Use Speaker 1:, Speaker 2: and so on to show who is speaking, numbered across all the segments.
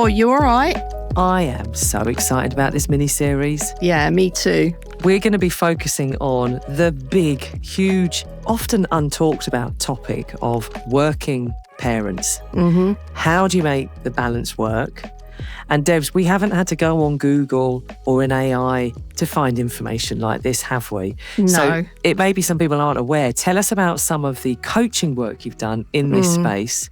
Speaker 1: Oh, you all right?
Speaker 2: I am so excited about this mini-series.
Speaker 1: Yeah, me too.
Speaker 2: We're going to be focusing on the big, huge, often untalked about topic of working parents.
Speaker 1: Mm-hmm.
Speaker 2: How do you make the balance work? And Debs, we haven't had to go on Google or an AI to find information like this, have we?
Speaker 1: No.
Speaker 2: So it may be some people aren't aware. Tell us about some of the coaching work you've done in this space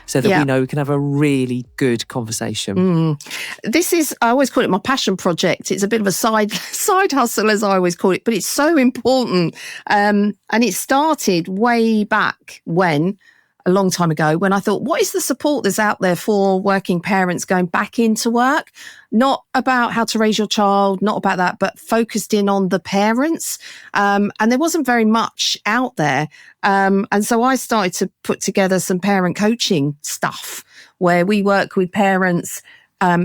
Speaker 2: so that we know we can have a really good conversation.
Speaker 1: This is, I always call it my passion project. It's a bit of a side hustle, as I always call it, but it's so important. And it started way back when, a long time ago, when I thought, what is the support that's out there for working parents going back into work? Not about how to raise your child, not about that, but focused in on the parents. And there wasn't very much out there. And so I started to put together some parent coaching stuff where we work with parents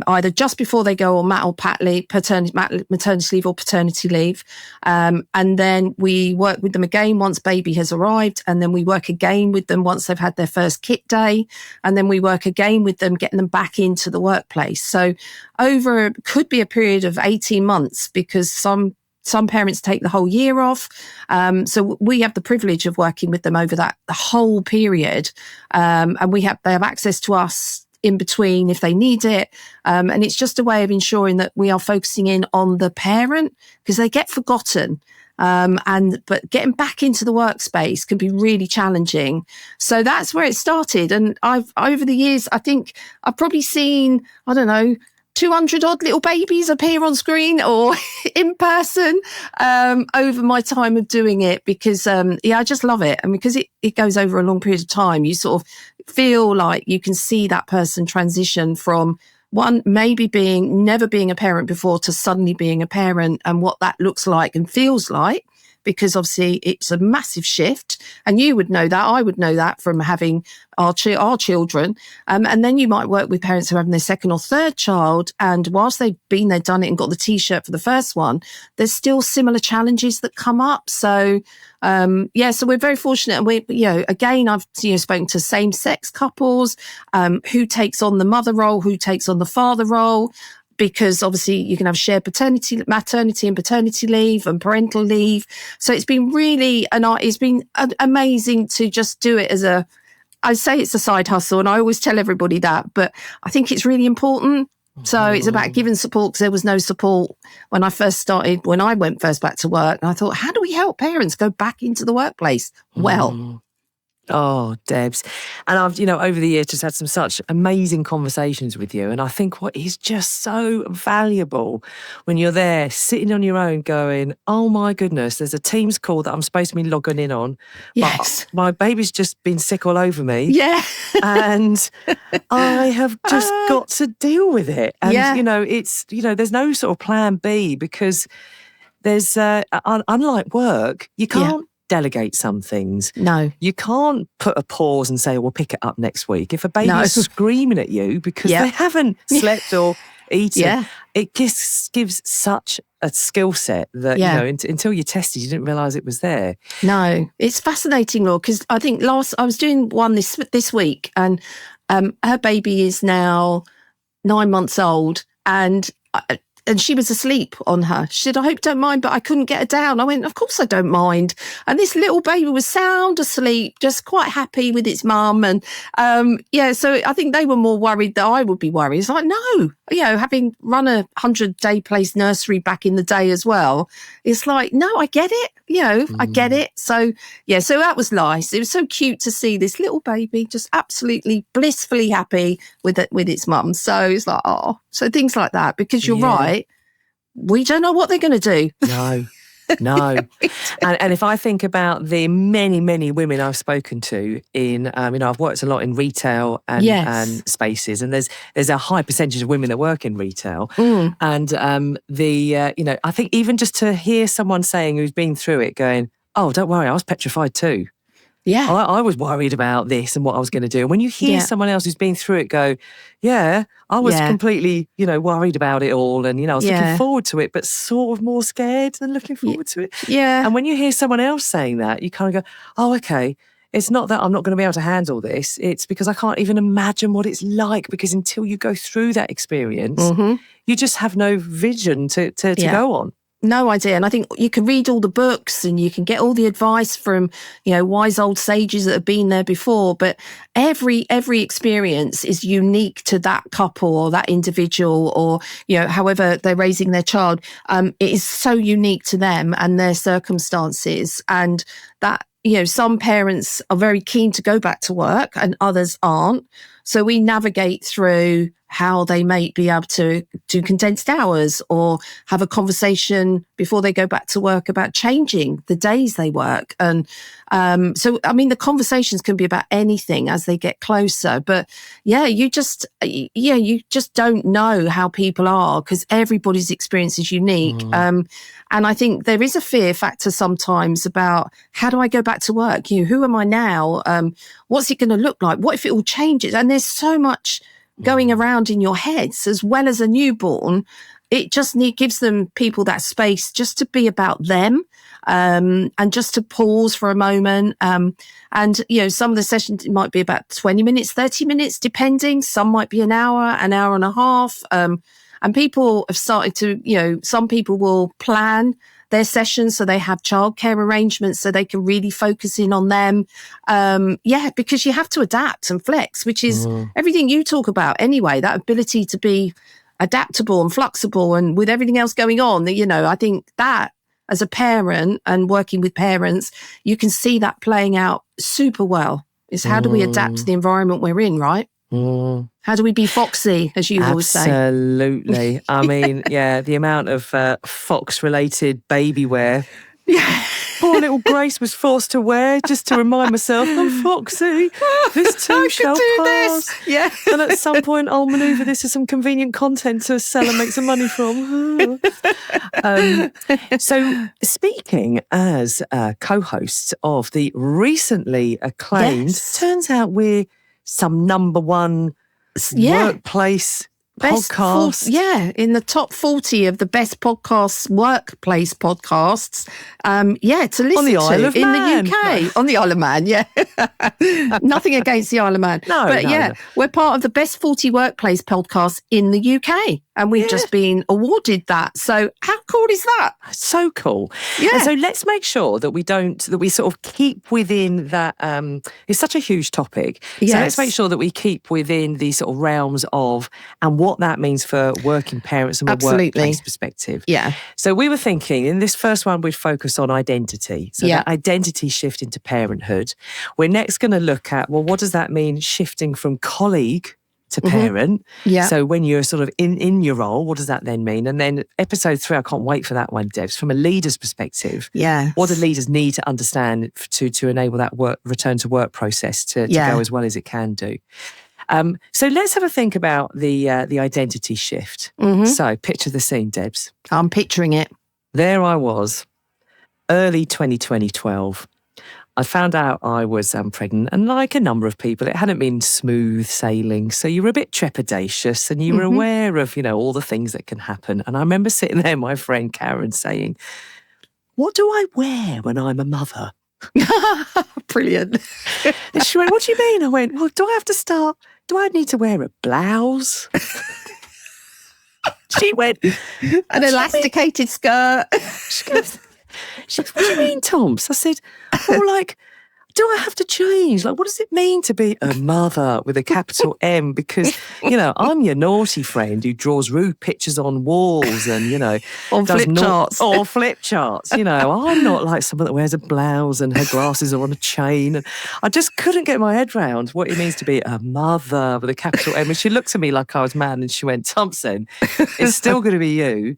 Speaker 1: either just before they go on maternity leave or paternity leave. And then we work with them again once baby has arrived. And then we work again with them once they've had their first kit day. And then we work again with them, getting them back into the workplace. So could be a period of 18 months because some parents take the whole year off. So we have the privilege of working with them over the whole period. And they have access to us in between if they need it. And it's just a way of ensuring that we are focusing in on the parent because they get forgotten. But getting back into the workspace can be really challenging. So that's where it started. And over the years, I think I've probably seen, 200 odd little babies appear on screen or in person over my time of doing it because, I just love it. And because it goes over a long period of time, you sort of feel like you can see that person transition from one, maybe never being a parent before to suddenly being a parent and what that looks like and feels like. Because obviously it's a massive shift and you would know that, I would know that from having our children. And then you might work with parents who are having their second or third child. And whilst they've been there, done it and got the T-shirt for the first one, there's still similar challenges that come up. So, so we're very fortunate. And again, I've spoken to same-sex couples, who takes on the mother role, who takes on the father role. Because obviously you can have shared maternity and paternity leave and parental leave. So it's been it's been amazing to just do it I say it's a side hustle and I always tell everybody that, but I think it's really important. So it's about giving support because there was no support when I went first back to work. And I thought, how do we help parents go back into the workplace? Well,
Speaker 2: Oh, Debs. And I've, over the years just had some such amazing conversations with you. And I think what is just so valuable when you're there sitting on your own going, oh my goodness, there's a Teams call that I'm supposed to be logging in on.
Speaker 1: Yes.
Speaker 2: But my baby's just been sick all over me.
Speaker 1: Yeah.
Speaker 2: And I have just got to deal with it. And, it's, there's no sort of plan B because there's, unlike work, you can't delegate some things.
Speaker 1: No.
Speaker 2: You can't put a pause and say, we'll pick it up next week. If a baby is screaming at you because they haven't slept or eaten, it just gives such a skill set that, until you tested, you didn't realise it was there.
Speaker 1: No, it's fascinating, Laura, because I think I was doing one this week and her baby is now 9 months old and she was asleep on her. She said, I hope you don't mind, but I couldn't get her down. I went, of course I don't mind. And this little baby was sound asleep, just quite happy with its mum. And so I think they were more worried that I would be worried. It's like, no, having run a 100-day place nursery back in the day as well, it's like, no, I get it. I get it. So, so that was nice. It was so cute to see this little baby just absolutely blissfully happy with its mum. So it's like, so things like that, because you're right. We don't know what they're going to do.
Speaker 2: No. And if I think about the many, many women I've spoken to I've worked a lot in retail and spaces, and there's a high percentage of women that work in retail. And I think even just to hear someone saying who's been through it going, oh, don't worry, I was petrified too.
Speaker 1: Yeah.
Speaker 2: I was worried about this and what I was going to do. And when you hear someone else who's been through it go, I was completely, worried about it all. And, I was looking forward to it, but sort of more scared than looking forward to it.
Speaker 1: Yeah.
Speaker 2: And when you hear someone else saying that, you kind of go, oh, okay, it's not that I'm not going to be able to handle this. It's because I can't even imagine what it's like, because until you go through that experience, you just have no vision to go on.
Speaker 1: No idea. And I think you can read all the books and you can get all the advice from, wise old sages that have been there before. But every experience is unique to that couple or that individual, or, however they're raising their child. It is so unique to them and their circumstances. And that, some parents are very keen to go back to work and others aren't. So we navigate through how they may be able to do condensed hours or have a conversation before they go back to work about changing the days they work. And the conversations can be about anything as they get closer. But you just don't know how people are, because everybody's experience is unique. And I think there is a fear factor sometimes about, how do I go back to work? Who am I now? What's it going to look like? What if it all changes? And there's so much going around in your heads, as well as a newborn. It just gives people that space just to be about them, and just to pause for a moment. And some of the sessions might be about 20 minutes, 30 minutes, depending. Some might be an hour and a half. And people have started to, some people will plan their sessions so they have childcare arrangements so they can really focus in on them. Because you have to adapt and flex, which is everything you talk about anyway, that ability to be adaptable and flexible, and with everything else going on, I think that as a parent and working with parents, you can see that playing out super well. Is how do we adapt to the environment we're in, right? How do we be foxy, as you always say?
Speaker 2: Absolutely. I mean, the amount of fox-related baby wear.
Speaker 1: Yeah.
Speaker 2: Poor little Grace was forced to wear just to remind myself, I'm foxy. This too shall pass.
Speaker 1: This. Yeah.
Speaker 2: And at some point, I'll manoeuvre this as some convenient content to sell and make some money from. So, speaking as co-hosts of the recently acclaimed, turns out we're some number one workplace podcast.
Speaker 1: In the top 40 of the best podcasts, workplace podcasts. To listen
Speaker 2: on the Isle of Man.
Speaker 1: In the UK. On the Isle of Man, Nothing against the Isle of Man.
Speaker 2: No.
Speaker 1: We're part of the best 40 workplace podcasts in the UK. And we've just been awarded that. So how cool is that?
Speaker 2: So cool. Yeah. And so let's make sure that we sort of keep within that. It's such a huge topic. Yes. So let's make sure that we keep within the sort of realms of, and what that means for working parents from a workplace perspective.
Speaker 1: Yeah.
Speaker 2: So we were thinking in this first one, we'd focus on identity. So that identity shift into parenthood. We're next going to look at, well, what does that mean shifting from colleague to parent?
Speaker 1: Yeah.
Speaker 2: So when you're sort of in your role, what does that then mean? And then episode 3, I can't wait for that one, Debs, from a leader's perspective.
Speaker 1: Yeah.
Speaker 2: What do leaders need to understand to enable that return to work process to go as well as it can do? So let's have a think about the identity shift. So picture the scene, Debs.
Speaker 1: I'm picturing it.
Speaker 2: There I was, early 2012. I found out I was pregnant, and like a number of people, it hadn't been smooth sailing. So you were a bit trepidatious, and you were aware of, all the things that can happen. And I remember sitting there, my friend Karen, saying, "What do I wear when I'm a mother?"
Speaker 1: Brilliant.
Speaker 2: And she went, "What do you mean?" I went, "Well, do I need to wear a blouse?" She went,
Speaker 1: "An elasticated skirt."
Speaker 2: She goes, "What do you mean, Toms?" I said, "Well, do I have to change? What does it mean to be a mother with a capital M? Because, I'm your naughty friend who draws rude pictures on walls and,
Speaker 1: on flip charts.
Speaker 2: Or flip charts. I'm not like someone that wears a blouse and her glasses are on a chain. And I just couldn't get my head round what it means to be a mother with a capital M. And she looked at me like I was mad and she went, "Thompson, it's still going to be you.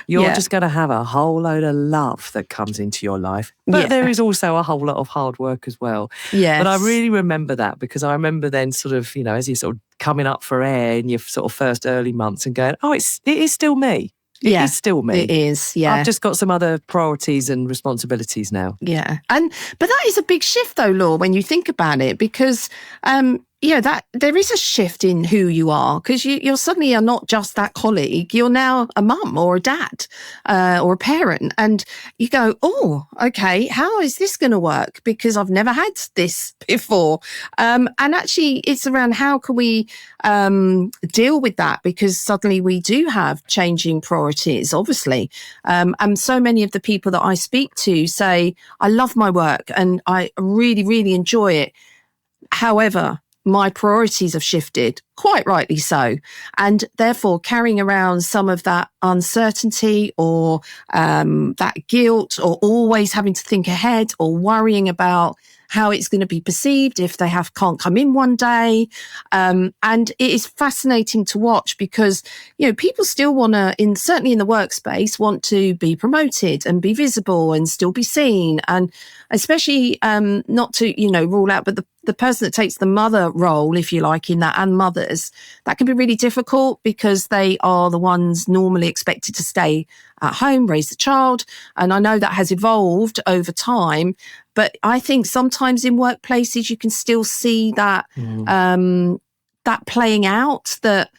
Speaker 2: You're just going to have a whole load of love that comes into your life. But there is also a whole lot of hard work as well."
Speaker 1: Yes.
Speaker 2: But I really remember that, because I remember then sort of, as you're sort of coming up for air in your sort of first early months and going, it is still me. It is still me.
Speaker 1: It is, yeah.
Speaker 2: I've just got some other priorities and responsibilities now.
Speaker 1: Yeah. But that is a big shift though, Law, when you think about it, because, that there is a shift in who you are, because you're suddenly are not just that colleague. You're now a mum or a dad or a parent, and you go, oh, okay, how is this going to work? Because I've never had this before. And actually, it's around how can we deal with that, because suddenly we do have changing priorities, obviously. And so many of the people that I speak to say, I love my work and I really, really enjoy it. However, my priorities have shifted, quite rightly so. And therefore, carrying around some of that uncertainty or that guilt, or always having to think ahead, or worrying about how it's going to be perceived if they can't come in one day. And it is fascinating to watch, because, people still want to, certainly in the workspace, want to be promoted and be visible and still be seen. And especially not to, rule out, but the person that takes the mother role, if you like, in that, and mothers, that can be really difficult, because they are the ones normally expected to stay at home, raise the child. And I know that has evolved over time, but I think sometimes in workplaces you can still see that that playing out, that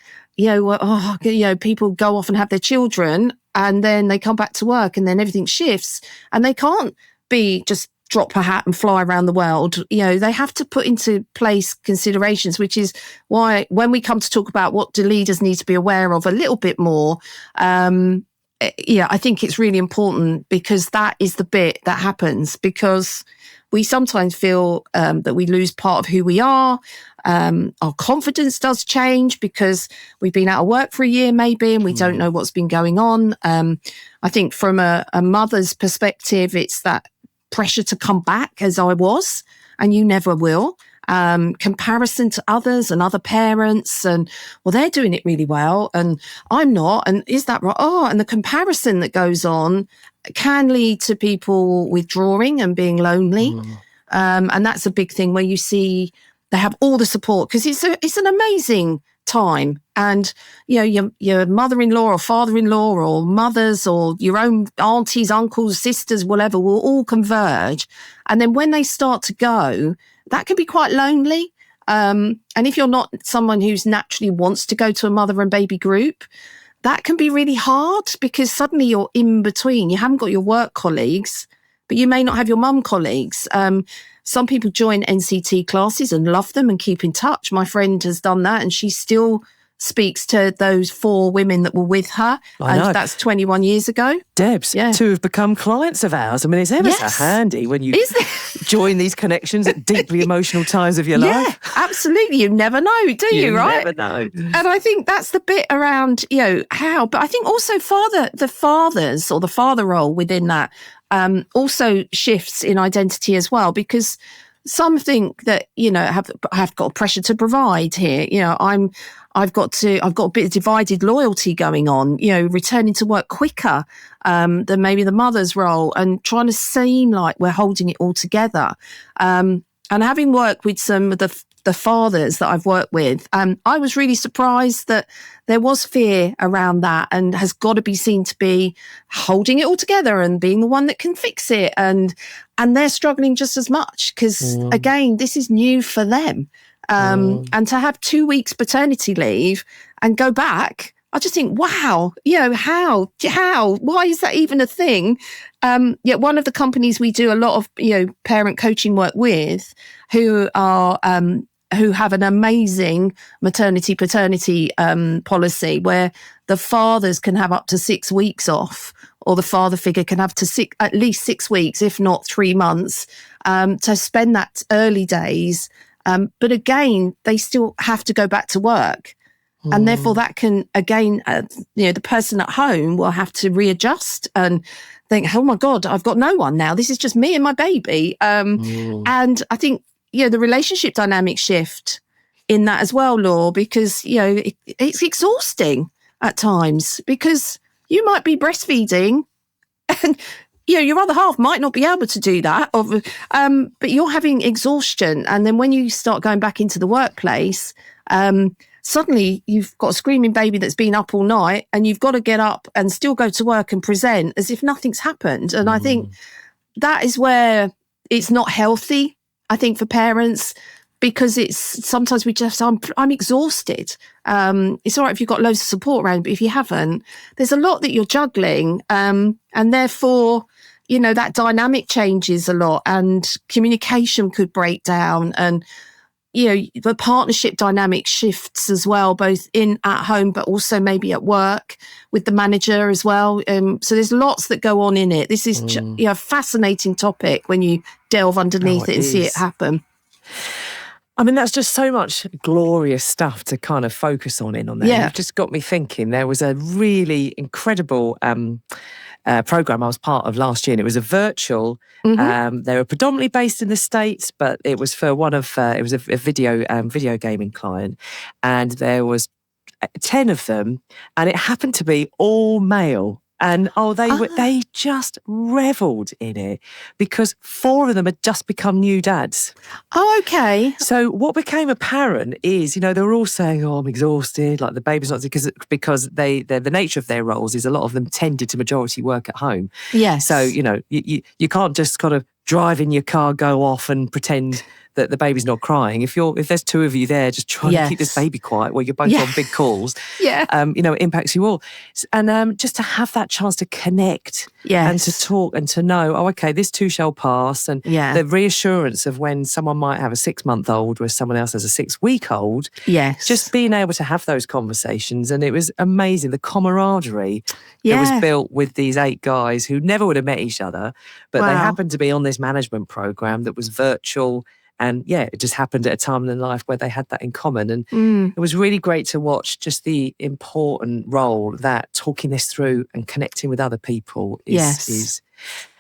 Speaker 1: people go off and have their children, and then they come back to work, and then everything shifts, and they can't be just drop a hat and fly around the world. They have to put into place considerations, which is why when we come to talk about what do leaders need to be aware of a little bit more, I think it's really important, because that is the bit that happens, because we sometimes feel that we lose part of who we are. Our confidence does change because we've been out of work for a year maybe, and we don't know what's been going on. I think from a mother's perspective, it's that pressure to come back as I was, and you never will. Comparison to others and other parents, and well, they're doing it really well and I'm not, and is that right? And the comparison that goes on can lead to people withdrawing and being lonely. And that's a big thing, where you see they have all the support, because it's an amazing time, and your mother-in-law or father-in-law or mothers or your own aunties, uncles, sisters, whatever, will all converge, and then when they start to go, that can be quite lonely. And if you're not someone who's naturally wants to go to a mother and baby group, that can be really hard, because suddenly you're in between. You haven't got your work colleagues, but you may not have your mum colleagues. Some people join NCT classes and love them and keep in touch. My friend has done that, and she still speaks to those 4 women that were with her. And that's 21 years ago.
Speaker 2: Debs, 2 have become clients of ours. I mean, it's ever so handy when you join these connections at deeply emotional times of your life.
Speaker 1: Yeah, absolutely. You never know, do you, right?
Speaker 2: You never know.
Speaker 1: And I think that's the bit around, how, but I think also the fathers, or the father role within that, also shifts in identity as well, because some think that, have got pressure to provide here. I've got a bit of divided loyalty going on, returning to work quicker than maybe the mother's role, and trying to seem like we're holding it all together. And having worked with some of the fathers that I've worked with, I was really surprised that there was fear around that, and has got to be seen to be holding it all together and being the one that can fix it. And they're struggling just as much, because again, this is new for them. And to have 2 weeks paternity leave and go back, I just think, wow, how, why is that even a thing? Yet one of the companies we do a lot of, parent coaching work with, who have an amazing maternity paternity policy, where the fathers can have up to 6 weeks off, or the father figure can have at least 6 weeks, if not 3 months, to spend that early days. But again, they still have to go back to work. And therefore that can, again, the person at home will have to readjust and think, oh my God, I've got no one now. This is just me and my baby. And I think, the relationship dynamics shift in that as well, Law, because, it's exhausting at times, because you might be breastfeeding and, your other half might not be able to do that, but you're having exhaustion. And then when you start going back into the workplace, suddenly you've got a screaming baby that's been up all night, and you've got to get up and still go to work and present as if nothing's happened. And I think that is where it's not healthy, I think, for parents. because sometimes I'm exhausted. It's all right if you've got loads of support around, but if you haven't, there's a lot that you're juggling. And therefore, that dynamic changes a lot, and communication could break down, and, the partnership dynamic shifts as well, both at home, but also maybe at work with the manager as well. So there's lots that go on in it. This is a fascinating topic when you delve underneath it and see it happen.
Speaker 2: I mean, that's just so much glorious stuff to kind of focus on there. Yeah. You've just got me thinking. There was a really incredible program I was part of last year, and it was a virtual. They were predominantly based in the States, but it was for it was a video gaming client, and there was 10 of them, and it happened to be all male. And they just revelled in it, because 4 of them had just become new dads.
Speaker 1: Oh, okay.
Speaker 2: So what became apparent is, they were all saying, "Oh, I'm exhausted," like the baby's not, because the nature of their roles is a lot of them tended to majority work at home.
Speaker 1: Yes.
Speaker 2: So you can't just kind of drive in your car, go off, and pretend that the baby's not crying. If there's 2 of you there just trying to keep this baby quiet while you're both on big calls, it impacts you all. And just to have that chance to connect and to talk and to know, okay, this too shall pass. And the reassurance of when someone might have a 6-month-old where someone else has a 6-week-old.
Speaker 1: Yes.
Speaker 2: Just being able to have those conversations. And it was amazing, the camaraderie that was built with these 8 guys who never would have met each other, but they happened to be on this management program that was virtual. And it just happened at a time in their life where they had that in common. And it was really great to watch just the important role that talking this through and connecting with other people is.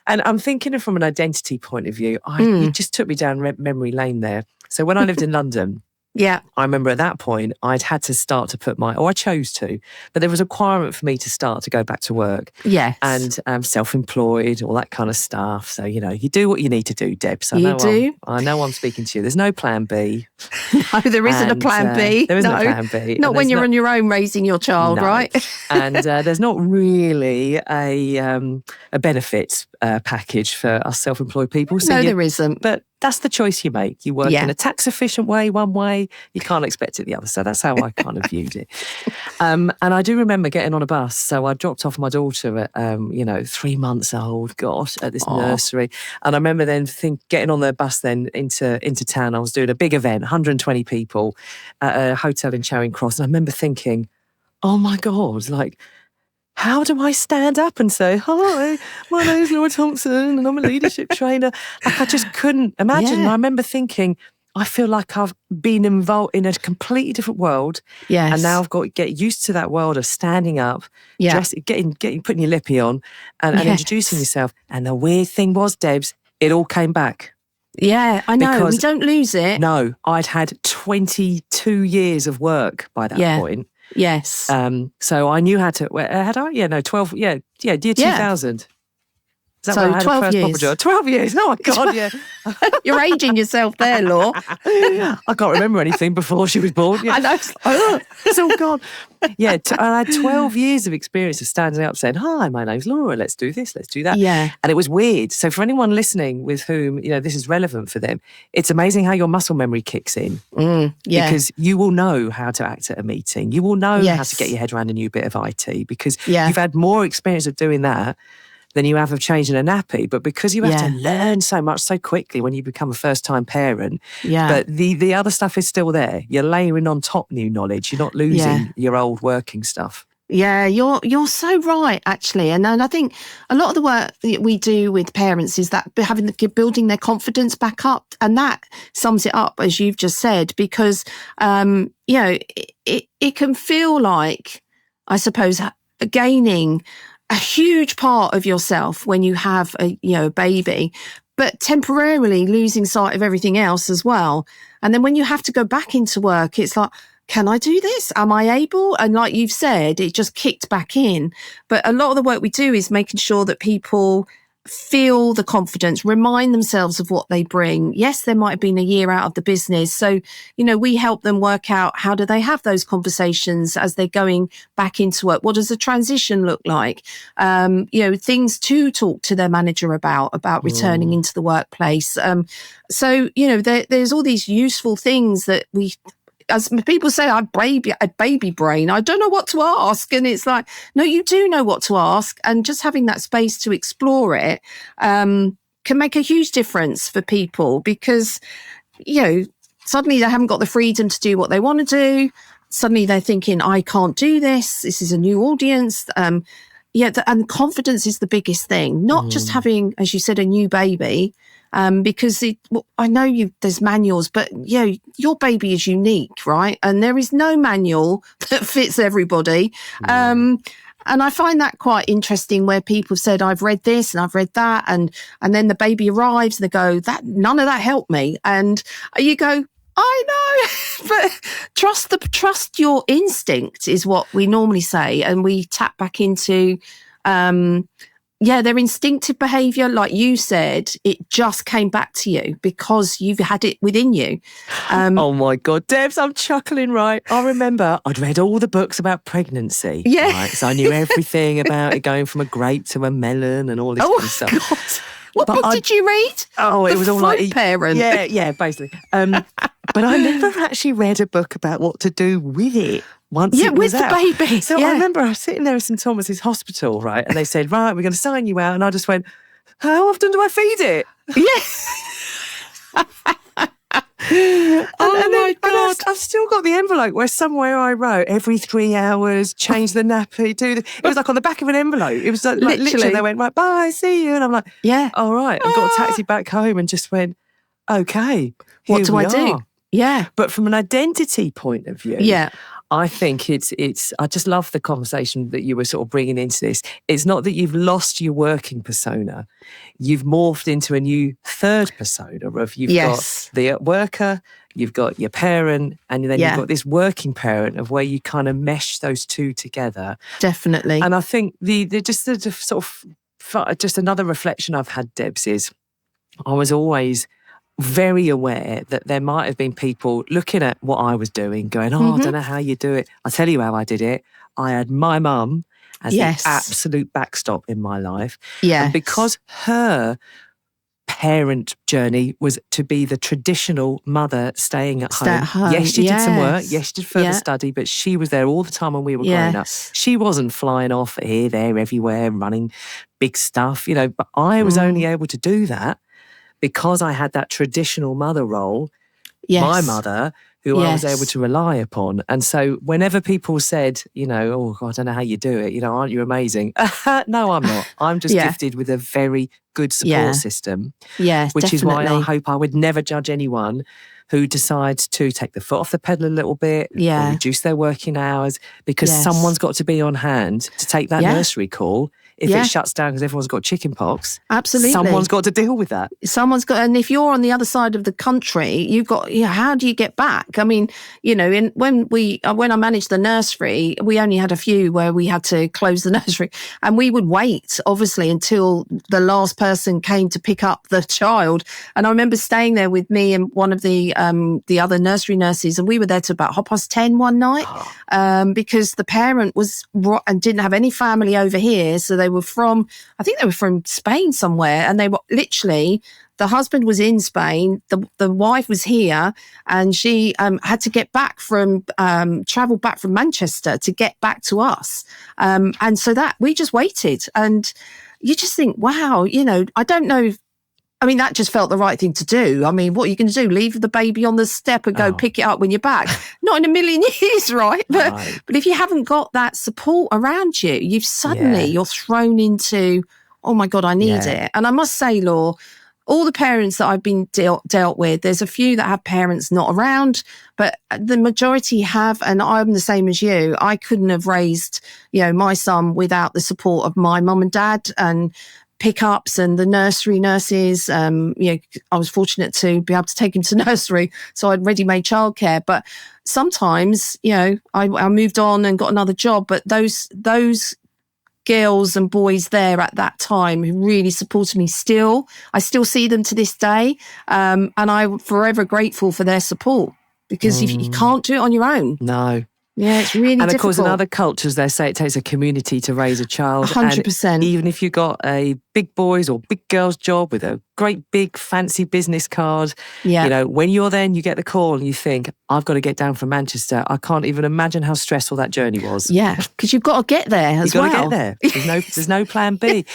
Speaker 2: And I'm thinking from an identity point of view, you just took me down memory lane there. So when I lived in London, I remember at that point, I'd had to start to put I chose to, but there was a requirement for me to start to go back to work.
Speaker 1: Yes.
Speaker 2: And self-employed, all that kind of stuff. So, you do what you need to do, Debs. I know I'm speaking to you. There's no plan B.
Speaker 1: No, there isn't a plan B.
Speaker 2: There isn't a plan B.
Speaker 1: Not when you're on your own raising your child, right?
Speaker 2: And there's not really a benefits package for us self-employed people. So
Speaker 1: there isn't.
Speaker 2: But that's the choice you make. You work in a tax-efficient way, one way. You can't expect it the other. So that's how I kind of viewed it. And I do remember getting on a bus. So I dropped off my daughter at, 3 months old, at this nursery. And I remember then getting on the bus then into town. I was doing a big event, 120 people at a hotel in Charing Cross. And I remember thinking, oh my God, how do I stand up and say, "Hi, my name's Laura Thompson and I'm a leadership trainer"? I just couldn't imagine. I remember thinking, I feel like I've been involved in a completely different world.
Speaker 1: Yes.
Speaker 2: And now I've got to get used to that world of standing up, putting your lippy on and introducing yourself. And the weird thing was, Debs, it all came back.
Speaker 1: Yeah, I know. We don't lose it.
Speaker 2: No, I'd had 22 years of work by that point.
Speaker 1: Yes.
Speaker 2: So I knew how to. Had I? Yeah, no, 12. Yeah, year 2000. Is that
Speaker 1: so
Speaker 2: when I had
Speaker 1: 12
Speaker 2: a first
Speaker 1: years.
Speaker 2: proper job? 12 years. Oh my God, yeah.
Speaker 1: You're aging yourself there, Law.
Speaker 2: I can't remember anything before she was born. Yeah.
Speaker 1: I know.
Speaker 2: It's all gone. Yeah, I had 12 years of experience of standing up saying, "Hi, my name's Laura, let's do this, let's do that."
Speaker 1: Yeah.
Speaker 2: And it was weird. So for anyone listening with whom, this is relevant for them, it's amazing how your muscle memory kicks in. Because you will know how to act at a meeting. You will know how to get your head around a new bit of IT because you've had more experience of doing that than you have of changing a nappy. But because you have to learn so much so quickly when you become a first-time parent, but the other stuff is still there. You're layering on top new knowledge. You're not losing your old working stuff.
Speaker 1: Yeah, you're so right, actually. And I think a lot of the work that we do with parents is that building their confidence back up. And that sums it up, as you've just said, because, it can feel like, I suppose, gaining a huge part of yourself when you have a baby, but temporarily losing sight of everything else as well. And then when you have to go back into work, it's like, can I do this? Am I able? And like you've said, it just kicked back in. But a lot of the work we do is making sure that people feel the confidence, remind themselves of what they bring. Yes, there might have been a year out of the business. So, we help them work out, how do they have those conversations as they're going back into work? What does the transition look like? Things to talk to their manager about returning into the workplace. There's all these useful things that as people say, I have a baby brain. I don't know what to ask. And it's like, no, you do know what to ask. And just having that space to explore it can make a huge difference for people, because, suddenly they haven't got the freedom to do what they want to do. Suddenly they're thinking, I can't do this. This is a new audience. And confidence is the biggest thing, not just having, as you said, a new baby. Because I know there's manuals, but your baby is unique, right? And there is no manual that fits everybody. And I find that quite interesting, where people have said, I've read this and I've read that, and then the baby arrives and they go, none of that helped me. And you go, I know, but trust your instinct is what we normally say, and we tap back into their instinctive behaviour. Like you said, it just came back to you because you've had it within you.
Speaker 2: Oh my God, Debs, I'm chuckling, right? I remember I'd read all the books about pregnancy.
Speaker 1: Yeah.
Speaker 2: Right? So I knew everything about it, going from a grape to a melon and all this kind of stuff.
Speaker 1: God. What book did you read?
Speaker 2: Oh, it was all like
Speaker 1: Parent.
Speaker 2: Yeah, basically. But I never actually read a book about what to do with it once it was out.
Speaker 1: With the baby.
Speaker 2: So I remember I was sitting there at St Thomas's Hospital, right? And they said, right, we're going to sign you out. And I just went, how often do I feed it?
Speaker 1: Yeah.
Speaker 2: My God. I've still got the envelope where somewhere I wrote every 3 hours, change the nappy, do the... It was like on the back of an envelope. It was like literally they went, right, bye, see you. And I'm like,
Speaker 1: yeah,
Speaker 2: all right. And got a taxi back home and just went, okay,
Speaker 1: what do I do? Yeah.
Speaker 2: But from an identity point of view, I think it's. I just love the conversation that you were sort of bringing into this. It's not that you've lost your working persona; you've morphed into a new third persona. Of you've got the worker, you've got your parent, and then you've got this working parent, of where you kind of mesh those two together.
Speaker 1: Definitely.
Speaker 2: And I think the sort of just another reflection I've had, Debs, is I was always very aware that there might have been people looking at what I was doing going, I don't know how you do it. I'll tell you how I did it. I had my mum as the absolute backstop in my life.
Speaker 1: Yeah.
Speaker 2: And because her parent journey was to be the traditional mother staying at home. Yes, she did some work. Yes, she did further study, but she was there all the time when we were growing up. She wasn't flying off here, there, everywhere, running big stuff, but I was only able to do that because I had that traditional mother role, my mother, who I was able to rely upon. And so whenever people said, oh, God, I don't know how you do it, aren't you amazing? No, I'm not. I'm just gifted with a very good support system.
Speaker 1: Yes,
Speaker 2: which
Speaker 1: definitely.
Speaker 2: is why I hope I would never judge anyone who decides to take the foot off the pedal a little bit, or reduce their working hours, because someone's got to be on hand to take that nursery call. If it shuts down because everyone's got chicken pox,
Speaker 1: absolutely,
Speaker 2: someone's got to deal with that.
Speaker 1: Someone's got, and if you're on the other side of the country, you've got, how do you get back? I mean, when I managed the nursery, we only had a few where we had to close the nursery, and we would wait, obviously, until the last person came to pick up the child. And I remember staying there with me and one of the other nursery nurses, and we were there till about 10:30 one night, because the parent was and didn't have any family over here, so they were from Spain somewhere, and they were literally, the husband was in Spain, the wife was here, and she had to get back from travel back from Manchester to get back to us, and so that we just waited, and you just think, wow, I don't know. I mean, that just felt the right thing to do. I mean, what are you going to do? Leave the baby on the step and go pick it up when you're back? Not in a million years, right? But if you haven't got that support around you, you've suddenly, you're thrown into, oh my God, I need it. And I must say, Law, all the parents that I've been dealt with, there's a few that have parents not around, but the majority have, and I'm the same as you. I couldn't have raised, my son without the support of my mum and dad, and pickups and the nursery nurses. I was fortunate to be able to take him to nursery, so I'd ready-made childcare. But sometimes, I moved on and got another job. But those girls and boys there at that time who really supported me still. I still see them to this day. And I'm forever grateful for their support, because if you can't do it on your own.
Speaker 2: No.
Speaker 1: Yeah, it's really difficult.
Speaker 2: And of course, in other cultures, they say it takes a community to raise a child.
Speaker 1: 100%.
Speaker 2: And even if you got a big boys or big girls job with a great big fancy business card, when you're there and you get the call and you think, I've got to get down from Manchester, I can't even imagine how stressful that journey was.
Speaker 1: Yeah, because you've got to get there as well.
Speaker 2: You've got to get there. There's no plan B.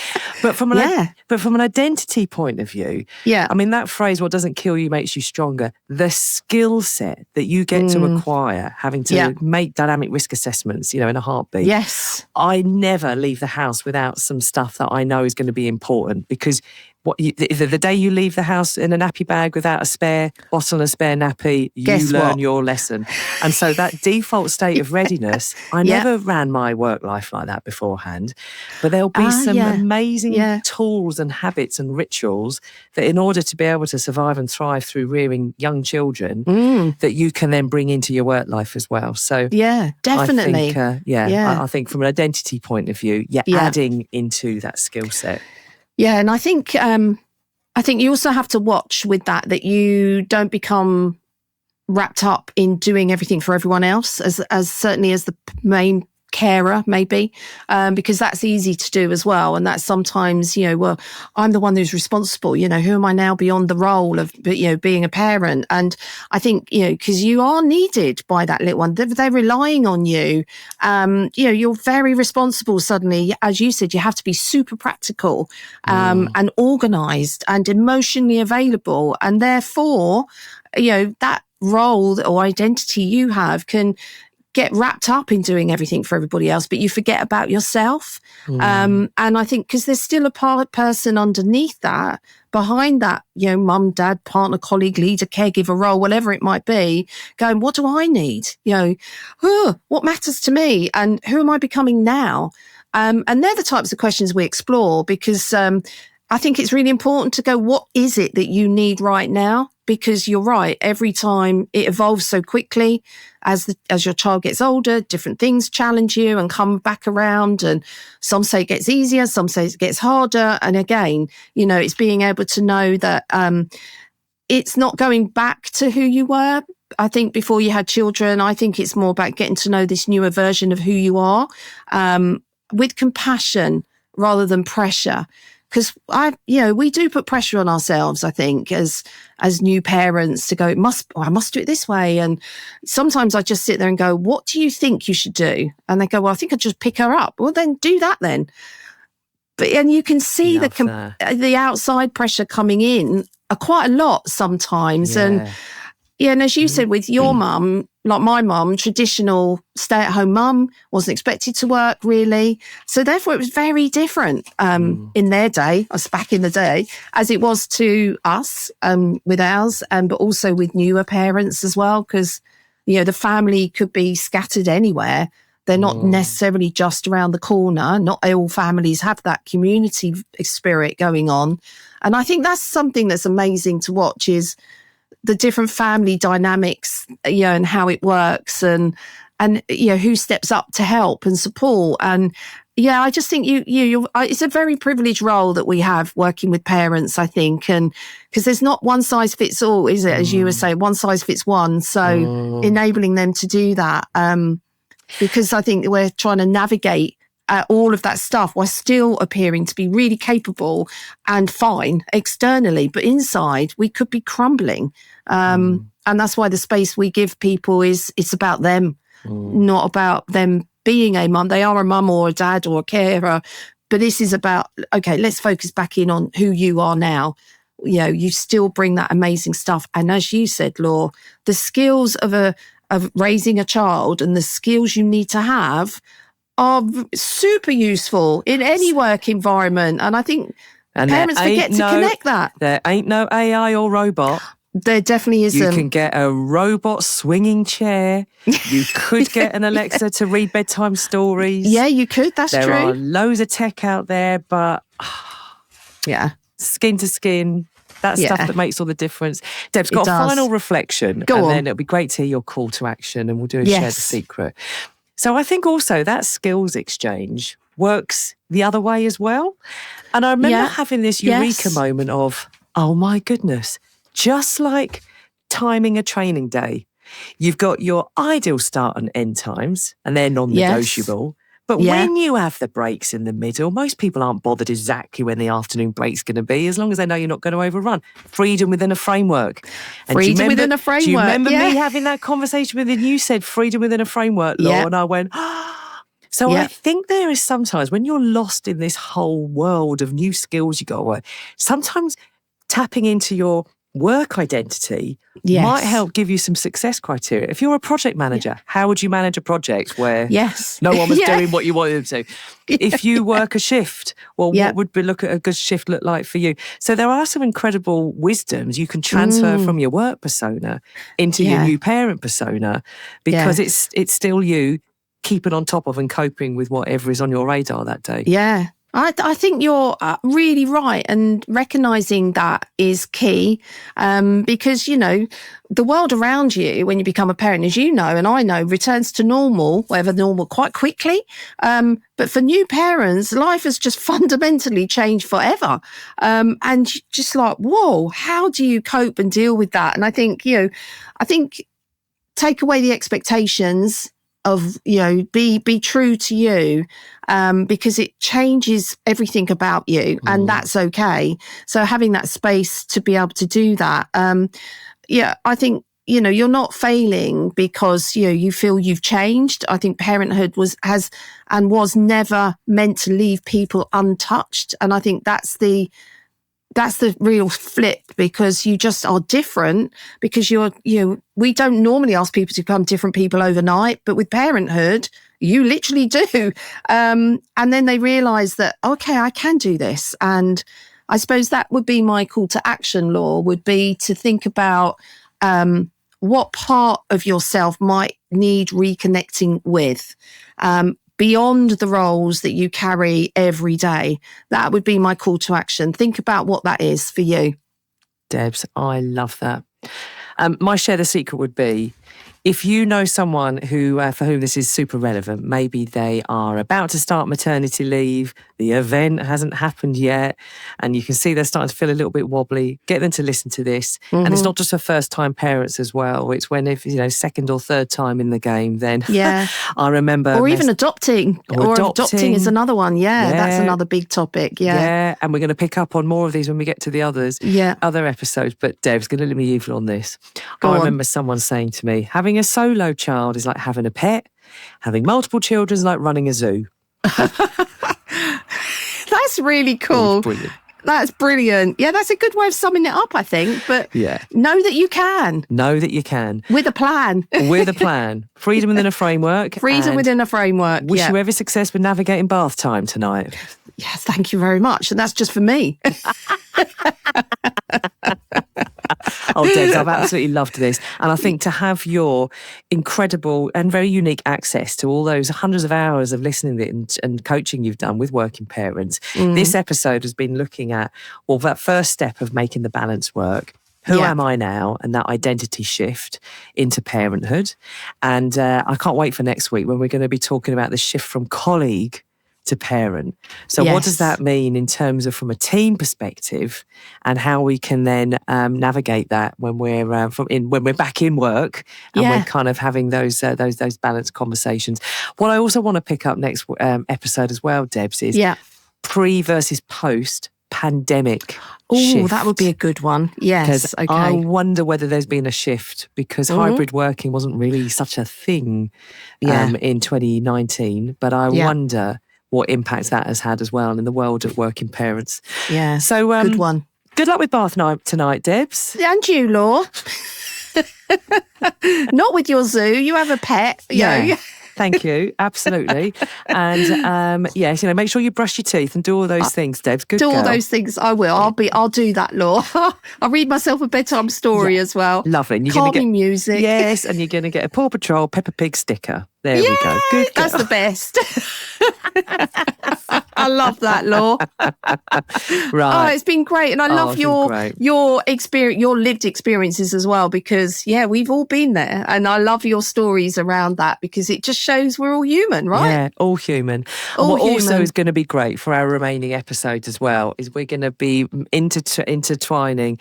Speaker 2: But from an identity point of view, I mean, that phrase, what doesn't kill you makes you stronger. The skill set that you get to acquire, having to make dynamic risk assessments, in a heartbeat.
Speaker 1: Yes.
Speaker 2: I never leave the house without some stuff that I know is going to be important, because the day you leave the house in a nappy bag without a spare bottle and a spare nappy, you learn your lesson. And so that default state of readiness, I never ran my work life like that beforehand, but there'll be some amazing tools and habits and rituals that, in order to be able to survive and thrive through rearing young children, that you can then bring into your work life as well. So
Speaker 1: definitely.
Speaker 2: I think from an identity point of view, adding into that skill set.
Speaker 1: Yeah, and I think you also have to watch with that you don't become wrapped up in doing everything for everyone else, as certainly as the main carer maybe, because that's easy to do as well. And that's sometimes, well, I'm the one who's responsible, who am I now beyond the role of, being a parent? And I think, because you are needed by that little one, they're relying on you. You're very responsible suddenly. As you said, you have to be super practical, and organised and emotionally available. And therefore, that role or identity you have can get wrapped up in doing everything for everybody else, but you forget about yourself. And I think because there's still a person underneath that, behind that, mum, dad, partner, colleague, leader, caregiver role, whatever it might be, going, what do I need? What matters to me? And who am I becoming now? And they're the types of questions we explore, because I think it's really important to go, what is it that you need right now? Because you're right, every time it evolves so quickly, as your child gets older, different things challenge you and come back around. And some say it gets easier, some say it gets harder. And again, it's being able to know that it's not going back to who you were. I think before you had children, I think it's more about getting to know this newer version of who you are, with compassion rather than pressure. Because we do put pressure on ourselves, I think, as new parents, to go, I must do it this way. And sometimes I just sit there and go, what do you think you should do? And they go, well, I think I'd just pick her up. Well, then do that then. And you can see the outside pressure coming in quite a lot sometimes. And and as you said, with your mum, like my mum, traditional stay-at-home mum, wasn't expected to work really. So therefore it was very different in their day, us back in the day, as it was to us with ours, but also with newer parents as well, because, the family could be scattered anywhere. They're not necessarily just around the corner. Not all families have that community spirit going on. And I think that's something that's amazing to watch, is the different family dynamics, and how it works, and who steps up to help and support. And I just think it's a very privileged role that we have working with parents, I think, and because there's not one size fits all, is it? As you were saying, one size fits one. So enabling them to do that, because I think we're trying to navigate all of that stuff while still appearing to be really capable and fine externally, but inside we could be crumbling. And that's why the space we give people it's about them, not about them being a mum. They are a mum or a dad or a carer, but this is about, okay, let's focus back in on who you are now. You still bring that amazing stuff. And as you said, Laura, the skills of raising a child and the skills you need to have are super useful in any work environment. And I think parents forget to connect that.
Speaker 2: There ain't no AI or robot.
Speaker 1: There definitely isn't.
Speaker 2: You can get a robot swinging chair. You could get an Alexa to read bedtime stories.
Speaker 1: Yeah, you could. That's true.
Speaker 2: There are loads of tech out there, but skin to skin, that's stuff that makes all the difference. Deb's got a final reflection.
Speaker 1: Go on.
Speaker 2: Then it'll be great to hear your call to action, and we'll do a share the secret. So I think also that skills exchange, works the other way as well. And I remember having this eureka moment of, oh my goodness, just like timing a training day, you've got your ideal start and end times, and they're non-negotiable. But when you have the breaks in the middle, most people aren't bothered exactly when the afternoon break's going to be, as long as they know you're not going to overrun. Freedom within a framework. And
Speaker 1: freedom within a framework.
Speaker 2: Do you remember me having that conversation with you? You said freedom within a framework, Law, and I went, So I think there is sometimes when you're lost in this whole world of new skills you got to work, sometimes tapping into your work identity might help give you some success criteria. If you're a project manager, how would you manage a project where no one was doing what you wanted them to? If you work a shift, well, what would look at a good shift look like for you? So there are some incredible wisdoms you can transfer from your work persona into your new parent persona, because it's still you keeping on top of and coping with whatever is on your radar that day.
Speaker 1: Yeah. I think you're really right, and recognising that is key, because, you know, the world around you when you become a parent, as you know and I know, returns to normal, whatever normal, quite quickly. But for new parents, life has just fundamentally changed forever. And just like, whoa, how do you cope and deal with that? And I think, take away the expectations of, be true to you, because it changes everything about you, and that's okay. So having that space to be able to do that, I think, you're not failing because, you feel you've changed. I think parenthood was never meant to leave people untouched. And I think that's the real flip, because you just are different, because we don't normally ask people to become different people overnight, but with parenthood, you literally do. And then they realise that, okay, I can do this. And I suppose that would be my call to action, Law, would be to think about what part of yourself might need reconnecting with. Beyond the roles that you carry every day. That would be my call to action. Think about what that is for you.
Speaker 2: Debs, I love that. My share the secret would be, if you know someone who, for whom this is super relevant, maybe they are about to start maternity leave, the event hasn't happened yet, and you can see they're starting to feel a little bit wobbly, get them to listen to this. And it's not just for first-time parents as well. It's when, if second or third time in the game, then I remember...
Speaker 1: Or even adopting. Or adopting is another one. Yeah, that's another big topic. Yeah,
Speaker 2: and we're going to pick up on more of these when we get to the other episodes. But Deb's going to let me evil on this. I remember someone saying to me, having a solo child is like having a pet. Having multiple children is like running a zoo.
Speaker 1: That's really cool.
Speaker 2: Brilliant.
Speaker 1: That's brilliant. Yeah, that's a good way of summing it up, I think. But know that you can.
Speaker 2: Know that you can.
Speaker 1: With a plan.
Speaker 2: With a plan. Freedom within a framework.
Speaker 1: Freedom within a framework.
Speaker 2: Wish you every success with navigating bath time tonight.
Speaker 1: Yes, thank you very much. And that's just for me.
Speaker 2: Oh, Debs, I've absolutely loved this. And I think to have your incredible and very unique access to all those hundreds of hours of listening and coaching you've done with working parents, this episode has been looking at, that first step of making the balance work. Who am I now? And that identity shift into parenthood. And I can't wait for next week when we're going to be talking about the shift from colleague to parent. So what does that mean in terms of from a team perspective, and how we can then navigate that when we're when we're back in work and we're kind of having those balanced conversations. What I also want to pick up next episode as well, Debs, is pre versus post pandemic.
Speaker 1: Oh, that would be a good one. Yes. Okay.
Speaker 2: I wonder whether there's been a shift, because hybrid working wasn't really such a thing in 2019, but I wonder what impact that has had as well in the world of working parents.
Speaker 1: Yeah,
Speaker 2: so
Speaker 1: good one.
Speaker 2: Good luck with bath night tonight, Debs.
Speaker 1: And you, Law. Not with your zoo. You have a pet.
Speaker 2: Yeah. Thank you. Absolutely. And yes, make sure you brush your teeth and do all those things, Debs. Good
Speaker 1: do
Speaker 2: girl.
Speaker 1: All those things. I will. I'll do that, Law. I'll read myself a bedtime story as well.
Speaker 2: Lovely. And
Speaker 1: you're calming music.
Speaker 2: Yes, and you're going to get a Paw Patrol Peppa Pig sticker. There we go. Good girl.
Speaker 1: That's the best. I love that, Law.
Speaker 2: Right.
Speaker 1: Oh, it's been great. And I love your experience, your lived experiences as well, because we've all been there. And I love your stories around that because it just shows we're all human, right?
Speaker 2: Yeah, all human. And what also is going to be great for our remaining episodes as well is we're going to be intertwining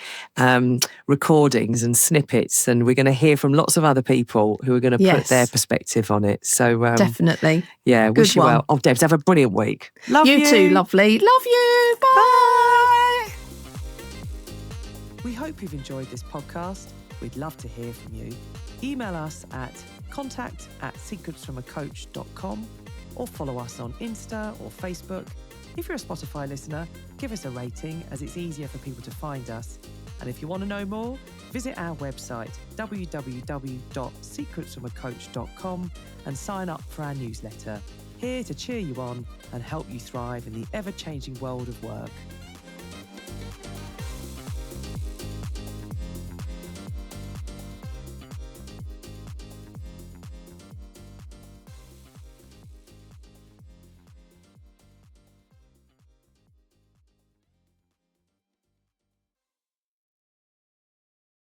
Speaker 2: recordings and snippets, and we're going to hear from lots of other people who are going to put their perspective on it. So
Speaker 1: definitely.
Speaker 2: Yeah, wish you well. Oh, Debs, have a brilliant week. Love you.
Speaker 1: You too, lovely. Love you. Bye.
Speaker 2: We hope you've enjoyed this podcast. We'd love to hear from you. Email us at contact@secretsfromacoach.com or follow us on Insta or Facebook. If you're a Spotify listener, give us a rating as it's easier for people to find us. And if you want to know more, visit our website, www.secretsfromacoach.com, and sign up for our newsletter. Here to cheer you on and help you thrive in the ever-changing world of work.